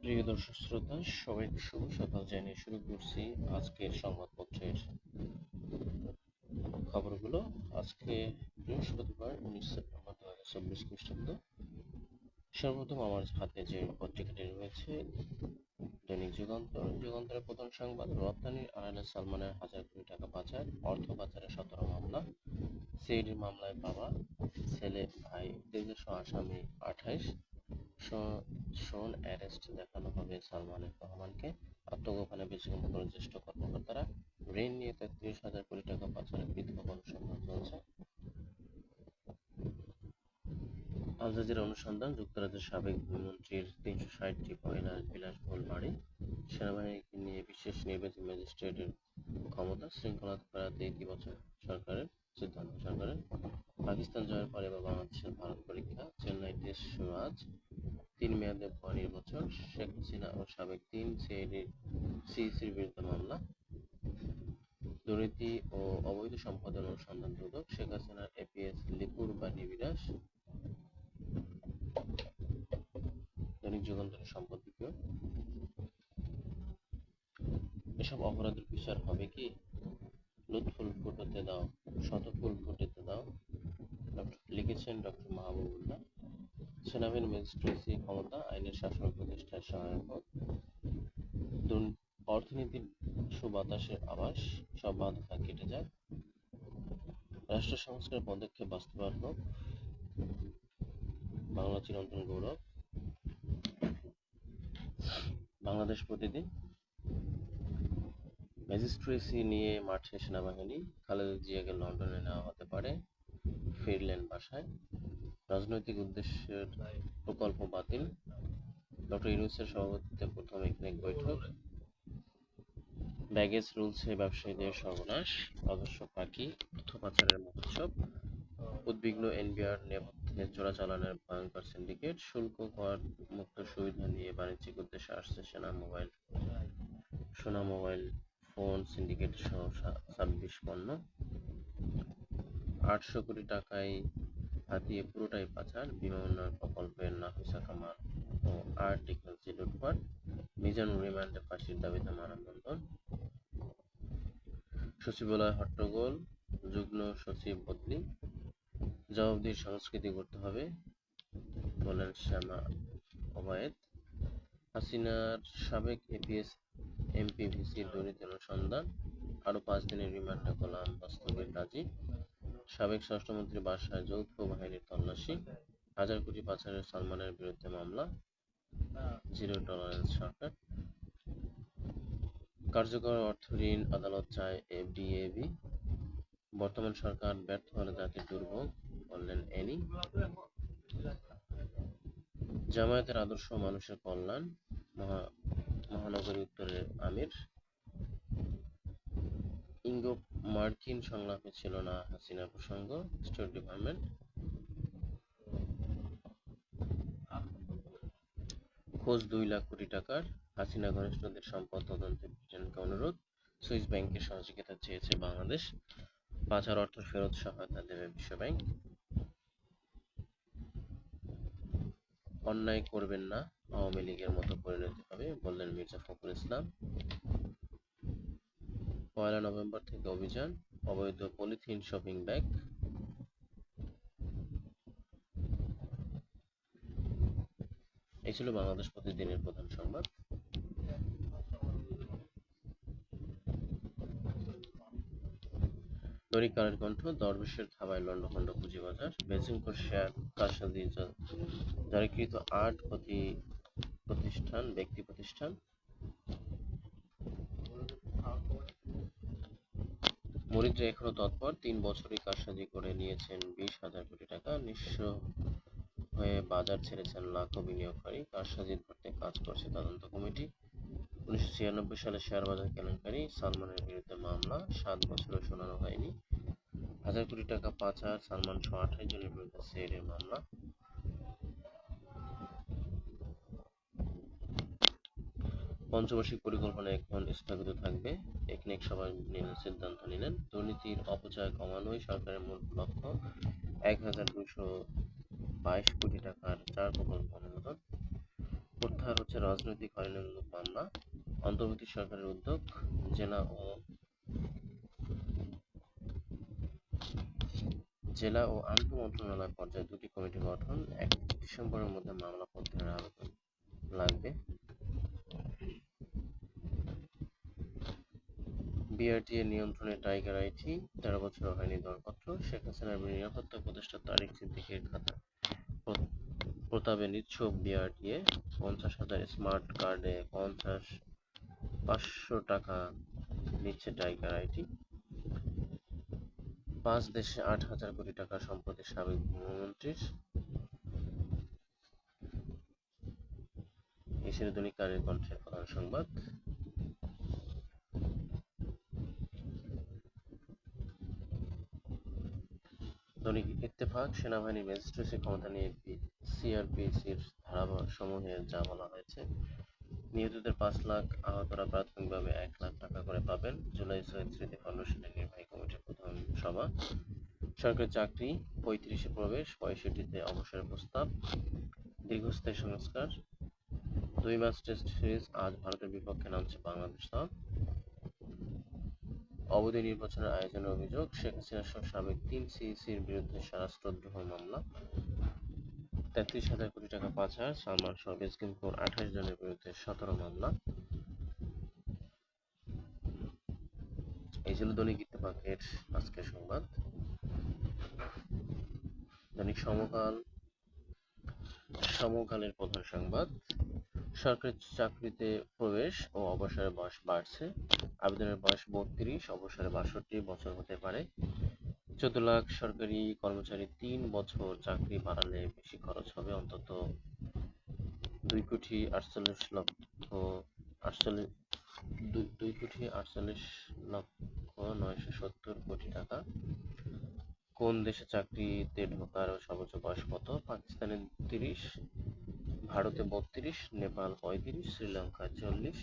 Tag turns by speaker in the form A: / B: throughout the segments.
A: প্রিয় দর্শক শ্রোতা, সবাইকে শুভ সকাল জানিয়ে শুরু করছি আজকের সংবাদপত্রের খবরগুলো। আজকে বৃহস্পতিবার 19 সেপ্টেম্বর 2024 খ্রিস্টাব্দ। সর্বপ্রথম আমার হাতে যে পত্রিকাটি রয়েছে দৈনিক যুগান্তর। যুগান্তরের প্রধান সংবাদ, রপ্তানির আড়ালে সালমানের 1,000 কোটি টাকা পাচার, অর্থ পাচারে 17 মামলা, সিআইডির মামলায় বাবা, ছেলে, ভাই, দেশসহ আসামি 28। শোন অ্যারেস্ট দেখানো হবে সালমান রহমানকে, আত্মগোপনে বেশিক্ষণ করে জ্যেষ্ঠ কর্মকর্তারা, ঋণ নিয়ে 33,000 কোটি টাকা পাচারের পৃথক অনুসন্ধান চলছে। আল জাজিরা অনুসন্ধান, যুক্তরাজ্যের সাবেক মন্ত্রীর 360টি বিলাসবহুল বাড়ি, সেনাবাহিনীকে নিয়ে বিশেষ নির্বাচী ম্যাজিস্ট্রেটের ক্ষমতা, শৃঙ্খলা ফেরাতে ইতিবাচক সরকারের। পাকিস্তান জয়ের পর এবার বাংলাদেশের ভারত পরীক্ষা, চেন্নাই টেস্ট শুরু আজ। 3 মেয়াদে ভুয়া নির্বাচন, শেখ হাসিনা ও সাবেক 3 সিইসির বিরুদ্ধে মামলা, দুর্নীতি ও অবৈধ সম্পদের অনুসন্ধান দুদক, শেখ হাসিনার এপিএস লিপুর বাণী বিনাশ। দৈনিক যুগান্তরের সম্পাদকীয়, এসব অপরাধের বিচার হবে কি? লুৎফুল ফুটতে দাও, শতফুল ফুটেতে দাও, লিখেছেন ডক্টর মাহবুবুল্লাহ। সেনাবাহিনী ম্যাজিস্ট্রেসি ক্ষমতা, আইনের শাসন প্রতিষ্ঠায় সহায়ক হোক। অর্থনীতির সুবাতাসের আভাস, সব বাধা কেটে যাক। রাষ্ট্র সংস্কার পদক্ষেপ বাস্তবায়ন হোক। বাংলা চিরন্তন গৌরব। বাংলাদেশ প্রতিদিন। ম্যাজিস্ট্রেসি নিয়ে মাঠে সেনাবাহিনী, খালেদা জিয়াকে লন্ডনে নেওয়া হতে পারে, ফিরলেন বাসায়। রাজনৈতিক উদ্দেশ্যের প্রকল্প বাতিল, ডক্টর ইউনূসের সভাপতিত্বে প্রথম ইকনেক বৈঠক। ব্যাগেজ রুলসে ব্যবসায়ীদের সর্বনাশ, অজস্র ফাঁকি, অর্থ পাচারের মহোৎসব। উদ্বিগ্ন এনবিআর নেপথ্যে চোরাচালানের ভয়ঙ্কর সিন্ডিকেট, শুল্ক কর মুক্ত সুবিধা নিয়ে বাণিজ্যিক উদ্দেশ্যে আসছে সোনা মোবাইল ফোন সিন্ডিকেট সহ 26 পণ্য। 800 কোটি টাকায় হাতিয়ে পুরোটাই পাচার, বিমান উন্নয়ন প্রকল্পের নাফিসা কামাল ও আর্টিকেলসি লুটপাট। মিজানুর রিমান্ডে, ফাঁসির দাবিতে মানববন্ধন। সচিবালয় হট্টগোল, যুগ্ম সচিব বদলি। জবাবদিহির সংস্কৃতি গড়তে হবে, বলেন শ্যামা ওবায়েদ। হাসিনার সাবেক এপিএস এমপি ভিসির দুর্নীতি অনুসন্ধান, আরও 5 দিনের রিমান্ডে গোলাম দস্তগীর রাজি। সাবেক স্বরাষ্ট্রমন্ত্রীর বাসায় যৌথ বাহিনীর তল্লাশি, 1,000 কোটি পাচারের সালমানের বিরুদ্ধে মামলা, জিরো টলারেন্স সরকার। কার্যকর অর্থ ঋণ আদালত চায় এফডিএবি, বর্তমান সরকার ব্যর্থ হলে জাতির দুর্ভোগ, বললেন এনি। জামায়াতের আদর্শ মানুষের কল্যাণ, মহানগরী উত্তরের আমির। ইঙ্গো মার্কিন সংলাপে ছিল না হাসিনা প্রসঙ্গ, স্টেট ডিপার্টমেন্ট। খোঁজ 2 লাখ কোটি টাকার, হাসিনা ঘনিষ্ঠদের সম্পদ তদন্তে ব্রিটেনকে অনুরোধ। সুইস ব্যাংকের সহযোগিতা চেয়েছে বাংলাদেশ, পাচার অর্থ ফেরত সহায়তা দেবে বিশ্বব্যাংক। অন্যায় করবেন না, আওয়ামী লীগের মতো পরিণতি হবে, বললেন মির্জা ফখরুল ইসলাম। 1 নভেম্বর থেকে অভিযান, অবৈধ পলিথিন শপিং ব্যাগ। এই ছিল বাংলাদেশ প্রতিদিনের প্রধান সংবাদ। দৈনিক কালের কণ্ঠ, দরবেশের থাবায় লন্ডভন্ড পুঁজিবাজার, বেচিংকোর শেয়ার কারসাজি জারিকৃত 8 ব্যক্তি প্রতিষ্ঠান। মুরিদরা এখনো তৎপর, 3 বছরই কারসাজি করে নিয়েছেন 20,000 কোটি টাকা, নিঃস্ব হয়ে বাজার ছেড়েছেন লাখো বিনিয়োগকারী। কারসাজি ধরতে কাজ করছে তদন্ত কমিটি। 1996 সালে শেয়ার বাজার কেলেঙ্কারি, সালমানের বিরুদ্ধে মামলা, 7 বছরও শুনানো হয়নি। 1,000 কোটি টাকা পাচার, সালমান সহ 28 জনের বিরুদ্ধে সিআইডির মামলা। পঞ্চবার্ষিক পরিকল্পনা এখন স্থগিত থাকবে, একনেক সভায় সিদ্ধান্ত নিলেন। দুর্নীতির অপচয় কমানোই সরকারের মূল লক্ষ্য, 1,222 কোটি টাকার 4 প্রকল্প অনুমোদন। প্রত্যাহার হচ্ছে রাজনৈতিক হয়রানিমূলক মামলা। অন্তর্বর্তী সরকারের উদ্যোগ, জেলা ও আন্তঃ মন্ত্রণালয় পর্যায়ে দুটি কমিটি গঠন। 1 ডিসেম্বরের মধ্যে মামলা প্রত্যাহারের আবেদন লাগবে। বিআরটিএ নিয়ন্ত্রণে টাইগার আইটি, 13 বছর হয়নি দরপত্র। শেখ হাসিনার নিরাপত্তা উপদেষ্টা তারিক সিদ্দিকীর খাতা প্রতাপে নিচ্ছক বিআরটিএ। 50,000 স্মার্ট কার্ডে 500 টাকা নিচ্ছে টাইগার আইটি। 5 দেশে 8,000 কোটি টাকা সম্পত্তি সাবেক ভূমিমন্ত্রীর। এই ছিল দৈনিক কালের কণ্ঠের প্রধান সংবাদ। দৈনিক ইত্তেফাক, সেনাবাহিনীর ম্যাজিস্ট্রেসি ক্ষমতা নিয়ে সিআরপিসির ধারাসমূহে যা বলা হয়েছে, নিহতদের 5 লাখ, আহতরা প্রাথমিকভাবে 1 লাখ টাকা করে পাবেন। জুলাই শহীদ স্মৃতি ফাউন্ডেশনের নির্বাহী কমিটির প্রথম সভা। সরকারি চাকরি 35-এ প্রবেশ, 65-তে অবসরের প্রস্তাব। দীর্ঘস্থায়ী সংস্কার। 2 ম্যাচ টেস্ট সিরিজ আজ ভারতের বিপক্ষে নামছে বাংলাদেশ দল। অবৈধ নির্বাচনের আয়োজনের অভিযোগ, শেখ হাসিনা সহ সাবেক 3 সিইসির বিরুদ্ধে রাষ্ট্রদ্রোহ মামলা। 33,000 কোটি টাকা পাচার, সালমান সহ বেশ কিছু 28 জনের বিরুদ্ধে 17 মামলা। এই ছিল দৈনিক ইত্তেফাকের আজকের সংবাদ। দৈনিক সমকালের প্রধান সংবাদ, সরকারি চাকরিতে প্রবেশ ও অবসরের বয়স বাড়ছে। আবেদনের বয়স 32, অবসরে 62 বছর হতে পারে। 14 লাখ সরকারি কর্মচারী 3 বছর চাকরি বাড়ালে বেশি খরচ হবে অন্তত 2,48,970 কোটি টাকা। কোন দেশে চাকরিতে ঢোকার সর্বোচ্চ বয়স কত? পাকিস্তানে 30, ভারতে 32, নেপাল 35, শ্রীলঙ্কায় 40।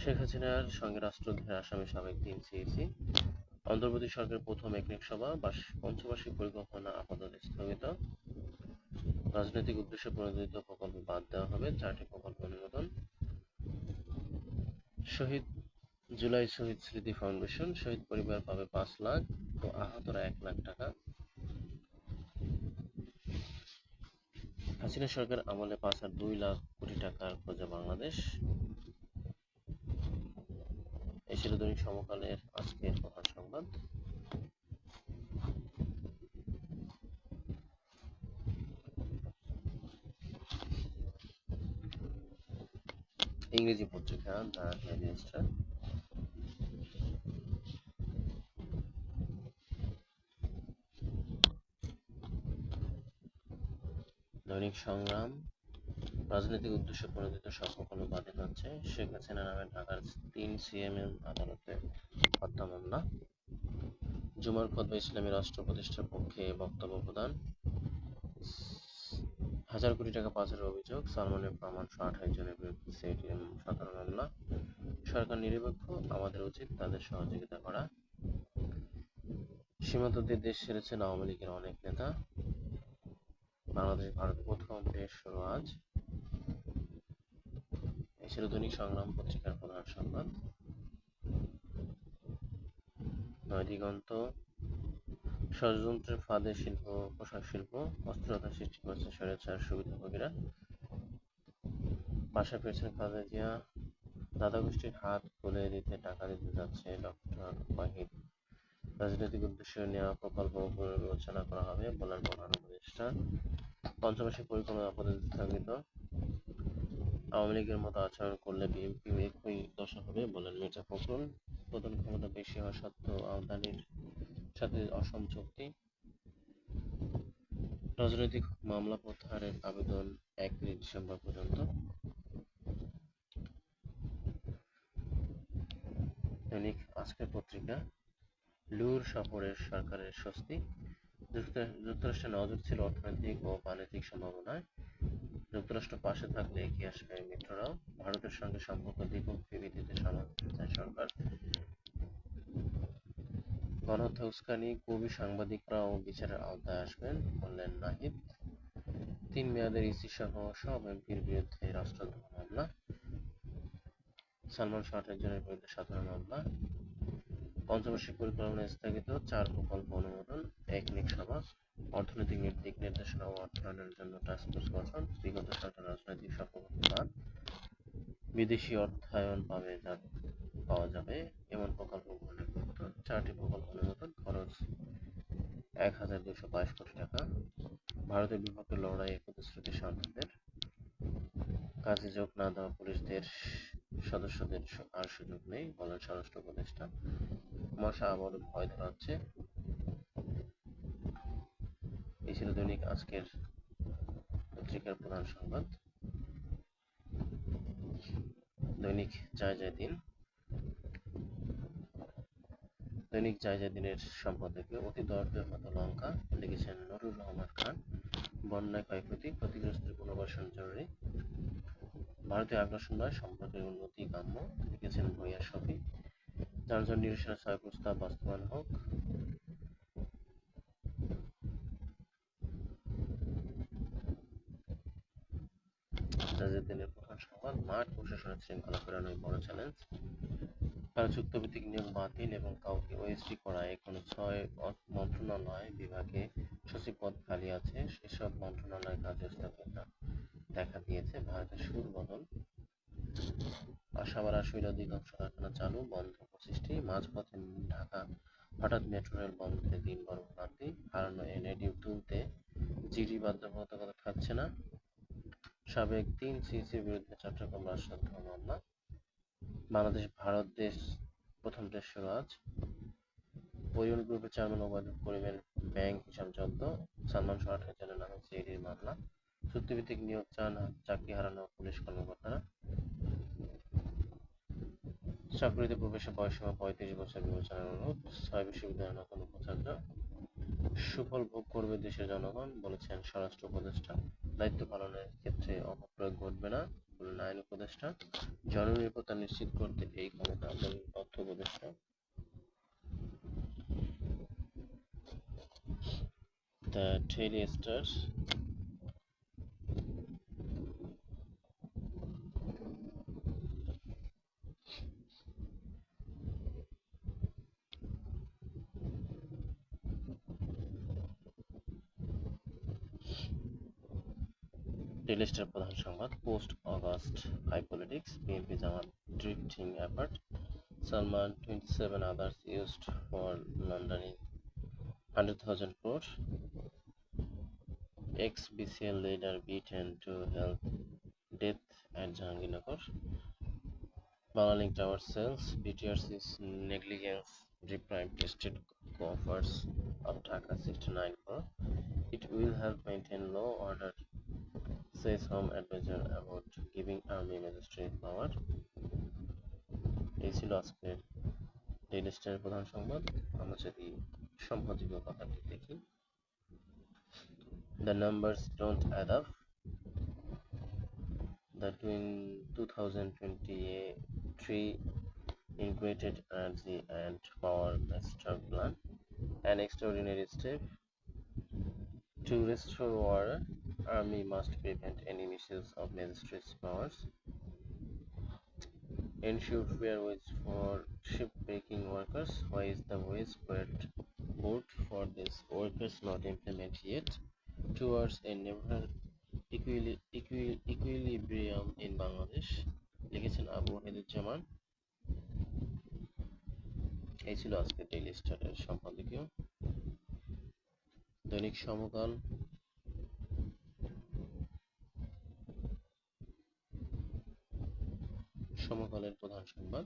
A: শেখ হাসিনার সঙ্গে রাষ্ট্রদ্রোহের আসামি সাবেক 3 সিইসি। অন্তর্বর্তী সরকারের প্রথম একনেক সভা, পঞ্চবার্ষিক পরিকল্পনা আপাতত স্থগিত। রাজনৈতিক উদ্দেশ্যে প্রণোদিত প্রকল্প বাদ দেওয়া হবে, 4টি প্রকল্প অনুমোদন। জুলাই শহীদ স্মৃতি ফাউন্ডেশন, শহীদ পরিবার পাবে 5 লাখ ও আহতরা 1 লাখ টাকা। হাসিনা সরকার আমলে পাচার 2 লাখ কোটি টাকার খোঁজে বাংলাদেশ। এই ছিল দৈনিক সমকালের আজকের প্রধান সংবাদ। ইংরেজি পত্রিকা দ্য ডেইলি স্টার। দৈনিক সংগ্রাম, রাজনৈতিক উদ্দেশ্যে প্রণোদিত সব প্রকল্প বাতিল হচ্ছে। শেখ হাসিনা নামে ঢাকার 3 সিএমএম আদালতে হত্যা মামলা। জুমার খুতবায় ইসলামী রাষ্ট্র প্রতিষ্ঠার পক্ষে বক্তব্য প্রদান। 1,000 কোটি টাকা পাচারের অভিযোগ, সালমানের প্রমাণ সহ 28 জনের বিরুদ্ধে সিআইডির 17 মামলা। সরকার নিরপেক্ষ, আমাদের উচিত তাদের সহযোগিতা করা। সীমান্ত দিয়ে দেশ ছেড়েছেন আওয়ামী লীগের অনেক নেতা। বাংলাদেশ ভারত প্রথম টেস্ট শুরু আজ। এই ছিল দৈনিক সংগ্রাম পত্রিকার প্রধান সংবাদ। দিগন্ত, ষড়যন্ত্রের ফাঁদে পোশাক শিল্প, অস্থিরতা সৃষ্টি করেছে স্বৈরাচার সুবিধাভোগীরা। বাসায় ফিরছেন খালেদা জিয়া, দাদা গোষ্ঠীর হাত খুলে দিতে টাকা দিতে যাচ্ছে ডক্টর ওয়াহিদ। রাজনৈতিক উদ্দেশ্যে নেওয়া প্রকল্প পুনর্বিবেচনা করা হবে বললেন প্রধান উপদেষ্টা। পঞ্চবার্ষিক পরিকল্পনা আপাতত স্থগিত। আওয়ামী লীগের মতো আচরণ করলে বিএনপি একই দশা হবে বললেন মির্জা ফখরুল। প্রধান ক্ষমতা বেশি হওয়া সত্ত্বেও আওতানির সাথে অসম চুক্তি। রাজনৈতিক মামলা প্রত্যাহারের আবেদন 1 ডিসেম্বর পর্যন্ত। দৈনিক আজকের পত্রিকা, লুর সফরে সরকারের স্বস্তি। যুক্তরাষ্ট্রের নজর ছিল অর্থনৈতিক ও বাণিজ্যিক সম্ভাবনায়। যুক্তরাষ্ট্র পাশে থাকলে এগিয়ে আসবে মিত্ররাও। ভারতের সঙ্গে সম্পর্ক দ্বিপক্ষীয় ভিত্তিতে সমাধান চায় সরকার। গণহত্যা উস্কানি, কবি সাংবাদিকরাও বিচারের আওতায় আসবেন বললেন নাহিদ। 3 মেয়াদের ইসি সহ সব এমপির বিরুদ্ধে রাষ্ট্রদ্রোহ মামলা, সালমান শাহ 28 জনের বিরুদ্ধে সাধারণ মামলা, পঞ্চবার্ষিক পরিকল্পনা স্থগিত, 4 প্রকল্প অনুমোদন, একনেক সভা, অর্থনৈতিক দিক নির্দেশনা ও অর্থায়নের জন্য টাস্কফোর্স গঠন, বিগত সরকার রাজনৈতিক সফলতা বাদ, বিদেশি অর্থায়ন পাওয়া যাবে এমন প্রকল্প গ্রহণের গুরুত্ব, 4টি প্রকল্প অনুমোদন, খরচ 1222 কোটি টাকা, ভারতের বিপক্ষে লড়াইয়ে প্রতিশ্রুতি সান্তাদের, কাজে যোগ না দেওয়া পুলিশদের সদস্যদের আর সুযোগ নেই বলেন স্বরাষ্ট্র উপদেষ্টা। মশা আবারও ভয় ধরাচ্ছে। এই ছিল দৈনিক আজকের পত্রিকার প্রধান সংবাদ। দৈনিক জয় জয় দিন। দৈনিক জয় জয় দিনের সম্পাদকীয় অতি দর্পে হত লঙ্কা লিখেছেন নুরুর রহমান খান। বন্যায় ক্ষয়ক্ষতি, ক্ষতিগ্রস্তের পুনর্বাসন জরুরি। ভারতীয় আগ্রাসন নয়, সম্পর্কের উন্নতি কাম্য লিখেছেন ভূঁইয়া শফি। যানজট নিরসনের 6 প্রস্তাব বাস্তবায়ন হোক। দিনের প্রধান সংবাদ, মাঠ প্রশাসনের শৃঙ্খলা ফেরানোই বড় চ্যালেঞ্জ। কারো চুক্তিভিত্তিক নিয়োগ বাতিল এবং কাউকে ওএসডি করায় এখনো 6 মন্ত্রণালয় বিভাগে সচিব পদ খালি আছে। সেসব মন্ত্রণালয়ের কাজে স্থবিরতা দেখা দিয়েছে। ভারতের সুর বদল। আশাবার আসলে অধিকাংশ কারখানা চালু, বন্ধ 25টি। মাঝপথে ঢাকা হঠাৎ মেট্রো রেল বন্ধে দিনভর ভোগান্তি। হারানো এনএডি তুলতে জিডি বাধ্যবাধকতা থাকছে না। সাবেক 3 সিইসির বিরুদ্ধে চট্টগ্রাম রাষ্ট্রদ্রোহ মামলা। বাংলাদেশ ভারত প্রথম টেস্ট শুরু আজ। পরিমল গ্রুপের চেয়ারম্যান ওবায়দুল করিমের ব্যাংক হিসাব জব্দ। সালমান শাহ 28 জনের নামে সিআইডির মামলা। চুক্তিভিত্তিক নিয়োগ চান চাকরি হারানো পুলিশ কর্মকর্তারা। চাকরিতে প্রবেশের বয়সসীমা 35 বছর বিবেচনার অনুরোধ। 6 বিশ্ববিদ্যালয়ের নতুন উপাচার্য। সুফল ভোগ করবে দেশের জনগণ বলেছেন স্বরাষ্ট্র উপদেষ্টা। দায়িত্ব পালনের ক্ষেত্রে অপপ্রয়োগ ঘটবে না বললেন আইন উপদেষ্টা। জননিরাপত্তা নিশ্চিত করতে এই ক্ষমতা বললেন তথ্য উপদেষ্টা। The Daily Star. Daily Star প্রধান সংবাদ, post August high politics, BNP Jamaat drifting apart, Salman 27 others used for laundering 100,000 crore. Ex-BCL leader beaten to health death at Jahangirnagar. Banglalink Tower sells, BTRC's negligence deprived state coffers of Dhaka 69 crore. It will help maintain law order, says Home Advisor about giving army magistrate power. এই ছিল আজকের daily স্টারের প্রধান সংবাদ। আমরা যদি সম্পাদকীয় কথাটি দেখি, the numbers don't add up. The 2023 Integrated Energy and Power Master Plan, an extraordinary step to restore order. Army must prevent any misuse of magistrates' powers. Ensure fair wage for ship-breaking workers. Why is the wage board for these workers not implemented yet? Towards a never equilibrium in Bangladesh, লিখেছেন আবু ওয়াহিদুজ্জামান। এই ছিল আজকে daily স্টারের সম্পাদকীয়। দৈনিক সমকাল। সমকালের প্রধান সংবাদ,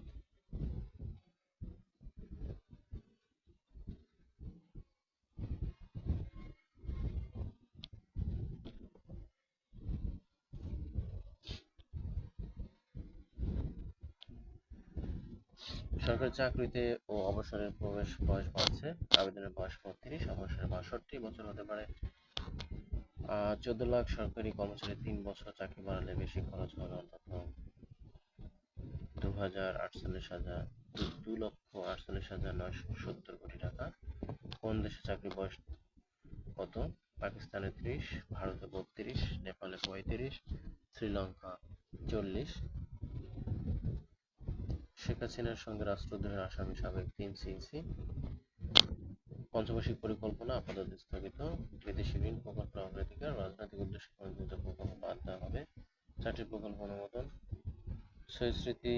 A: সরকারি চাকরিতে ও অবসরের প্রবেশ বয়স বাড়ছে। আবেদনের বয়স 35, অবসরের 62 বছর হতে পারে। 14 লাখ সরকারি কর্মচারী 3 বছর চাকরি বাড়ালে বেশি খরচ হবে অন্তত 2,48,970 কোটি টাকা। কোন দেশে চাকরি বয়স কত? পাকিস্তানে 30, ভারতে 32, নেপালে 35, শ্রীলঙ্কা 40। শেখ হাসিনার সঙ্গে রাষ্ট্রদ্রোহের আসামি সাবেক 3 সিইসি। পঞ্চবার্ষিক পরিকল্পনা আপাতত স্থগিত। বিদেশি ঋণ প্রকল্পের অগ্রাধিকার, রাজনৈতিক উদ্দেশ্যে প্রণোদিত প্রকল্প বাদ দেওয়া হবে। 4টি প্রকল্প অনুমোদন। শহীদ স্মৃতি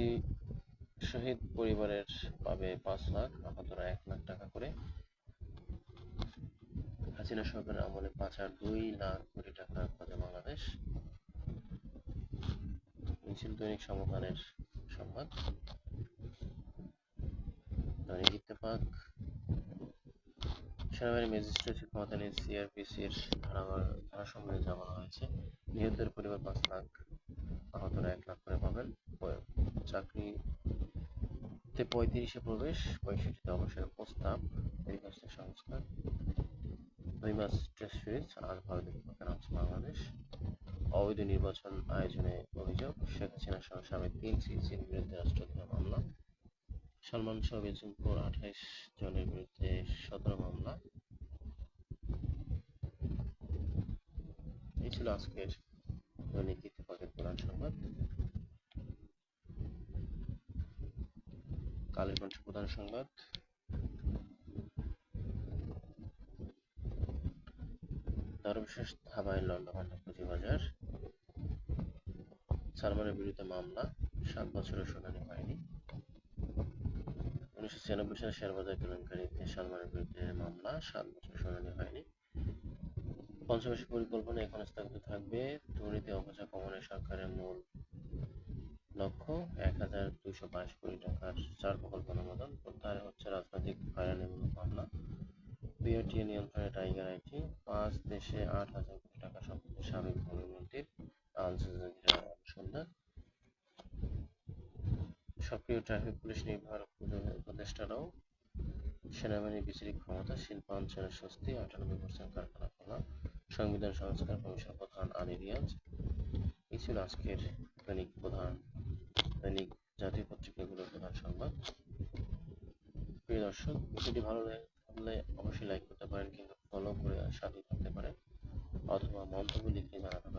A: শহীদ পরিবারের পাবে 5 লাখ, আহতরা 1 লাখ টাকা করে। হাসিনা সরকারের আমলে পাচার 2 লাখ কোটি টাকা খরচে বাংলাদেশ। মিছিল দৈনিক সমকালের সংবাদ। দৈনিক ইত্তেফাক। সেনাবাহিনী ম্যাজিস্ট্রেসি ক্ষমতা নিয়ে সিআরপিসির ধারাসমূহে জানানো হয়েছে। নিহতদের পরিবার 5 লাখ, আহতরা 1 লাখ করে পাবেন। চাকরিতে 35-এ প্রবেশ, 65-তে অবসরের প্রস্তাব। দীর্ঘস্থায়ী সংস্কার। 2 মাস টেস্ট সিরিজ, আজ ভারতের বিপক্ষে নামছে বাংলাদেশ। অবৈধ নির্বাচন আয়োজনে অভিযোগ, শেখ হাসিনার সহ সাবেক 3 সিইসির বিরুদ্ধে রাষ্ট্রদ্রোহ মামলা। সালমান সহ বেজমপুর 28 জনের বিরুদ্ধে 17 মামলা। এই ছিল আজকের দৈনিক ইত্তেফাকের প্রধান সংবাদ। কালের কণ্ঠের প্রধান সংবাদ। দরবিশেষ ধাবায় লন্ডভন্ড পুঁজিবাজার। সালমানের বিরুদ্ধে মামলা, 7 বছরের শুনানি হয়নি। 1996 সালে শেয়ারবাজার কেলেঙ্কারিতে সালমানের বিরুদ্ধে মামলা, 7 বছর শুনানি হয়নি। পঞ্চবার্ষিক পরিকল্পনা এখন স্থগিত থাকবে। দুর্নীতি অপচয় কমানো সরকারের মূল লক্ষ্য। 1222 কোটি টাকার 4 প্রকল্প অনুমোদন। প্রত্যাহার হচ্ছে রাজনৈতিক হয়রানিমূলক মামলা। বিআরটিএ নিয়ন্ত্রণে টাইগার আইটি। 5 দেশে 8,000 কোটি টাকা সম্পত্তি সাবেক ভূমিমন্ত্রীর। আল জাজিরা অনুসন্ধান। সক্রিয় ট্রাফিক পুলিশ নির্বাহী উপদেষ্টারাও। সেনাবাহিনীর বিচরিক ক্ষমতা, শিল্পাঞ্চলের স্বস্তি, 98% কারখানা খোলা। সংবিধান সংস্কার কমিশন প্রধান আলী রিয়াজ। এই ছিল আজকের দৈনিক জাতীয় পত্রিকাগুলোর প্রধান সংবাদ। প্রিয় দর্শক, ভিডিওটি ভালো লাগলে অবশ্যই লাইক করতে পারেন, কিন্তু ফলো করে সাথে থাকতে পারেন, অথবা মন্তব্য লিখে জানাতে